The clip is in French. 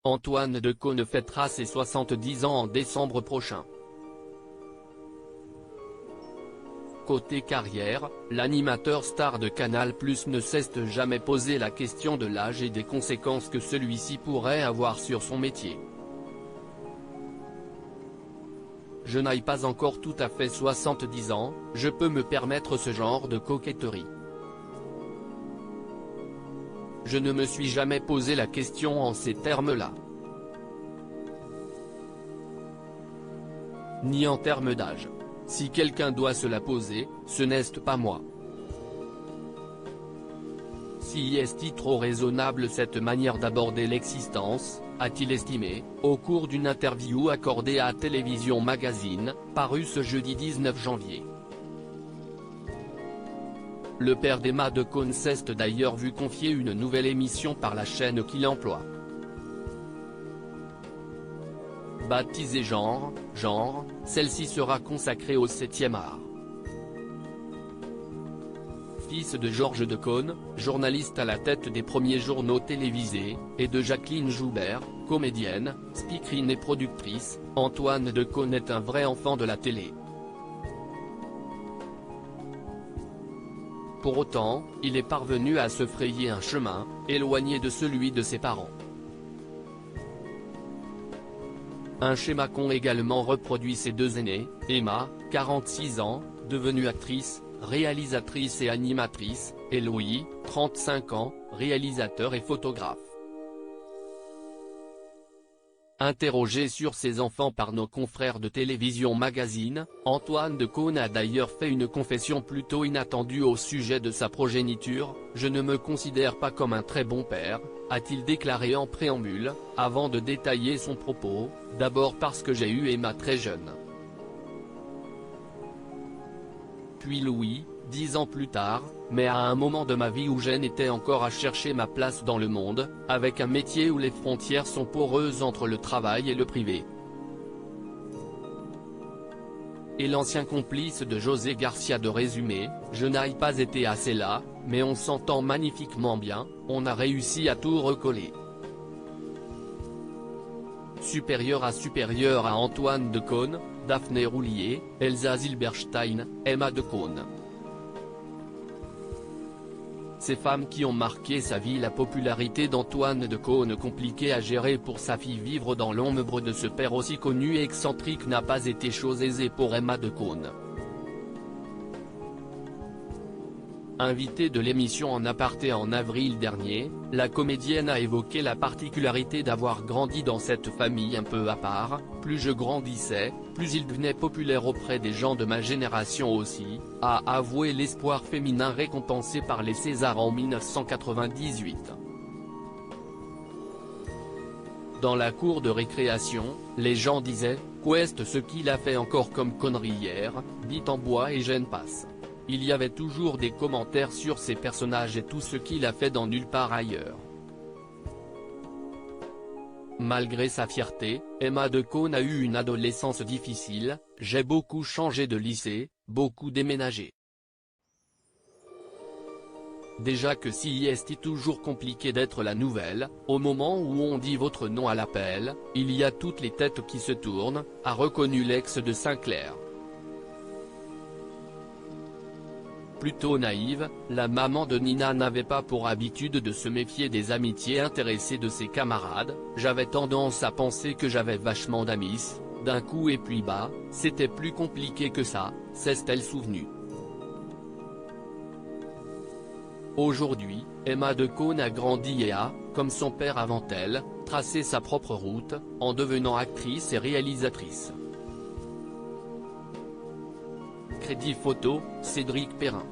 Antoine Decaune fêtera ses 70 ans en décembre prochain. Côté carrière, l'animateur star de Canal+ ne cesse de jamais poser la question de l'âge et des conséquences que celui-ci pourrait avoir sur son métier. Je n'ai pas encore tout à fait 70 ans, je peux me permettre ce genre de coquetterie. Je ne me suis jamais posé la question en ces termes-là. Ni en termes d'âge. Si quelqu'un doit se la poser, ce n'est pas moi. Si est-il trop raisonnable cette manière d'aborder l'existence, a-t-il estimé, au cours d'une interview accordée à Télévision Magazine, parue ce jeudi 19 janvier. Le père d'Emma Decaune s'est d'ailleurs vu confier une nouvelle émission par la chaîne qu'il emploie. Baptisée Genre, celle-ci sera consacrée au 7e art. Fils de Georges Decaune, journaliste à la tête des premiers journaux télévisés, et de Jacqueline Joubert, comédienne, speakerine et productrice, Antoine Decaune est un vrai enfant de la télé. Pour autant, il est parvenu à se frayer un chemin, éloigné de celui de ses parents. Un schéma qu'ont également reproduit ses deux aînés, Emma, 46 ans, devenue actrice, réalisatrice et animatrice, et Louis, 35 ans, réalisateur et photographe. Interrogé sur ses enfants par nos confrères de Télévision Magazine, Antoine Decaune a d'ailleurs fait une confession plutôt inattendue au sujet de sa progéniture. « Je ne me considère pas comme un très bon père », a-t-il déclaré en préambule, avant de détailler son propos, d'abord parce que j'ai eu Emma très jeune. Puis Louis, 10 ans plus tard, mais à un moment de ma vie où j'en étais encore à chercher ma place dans le monde, avec un métier où les frontières sont poreuses entre le travail et le privé. Et l'ancien complice de José Garcia de résumer, je n'ai pas été assez là, mais on s'entend magnifiquement bien, on a réussi à tout recoller. Supérieur à Antoine Decaune, Daphné Roulier, Elsa Zilberstein, Emma Decaune. Ces femmes qui ont marqué sa vie. La popularité d'Antoine Decaune, compliquée à gérer pour sa fille. Vivre dans l'ombre de ce père aussi connu et excentrique n'a pas été chose aisée pour Emma Decaune. Invitée de l'émission En Aparté en avril dernier, la comédienne a évoqué la particularité d'avoir grandi dans cette famille un peu à part. Plus je grandissais, plus il devenait populaire auprès des gens de ma génération aussi, a avoué l'espoir féminin récompensé par les Césars en 1998. Dans la cour de récréation, les gens disaient « Qu'est-ce ce qu'il a fait encore comme connerie hier, dit en bois et gêne passe ». Il y avait toujours des commentaires sur ses personnages et tout ce qu'il a fait dans nulle part ailleurs. Malgré sa fierté, Emma Decaune a eu une adolescence difficile. J'ai beaucoup changé de lycée, beaucoup déménagé. Déjà que si est toujours compliqué d'être la nouvelle, au moment où on dit votre nom à l'appel, il y a toutes les têtes qui se tournent, a reconnu l'ex de Sinclair. Plutôt naïve, la maman de Nina n'avait pas pour habitude de se méfier des amitiés intéressées de ses camarades. J'avais tendance à penser que j'avais vachement d'amis, d'un coup et puis bah, c'était plus compliqué que ça, s'est-elle souvenue. Aujourd'hui, Emma Decaune a grandi et a, comme son père avant elle, tracé sa propre route, en devenant actrice et réalisatrice. Crédit photo, Cédric Perrin.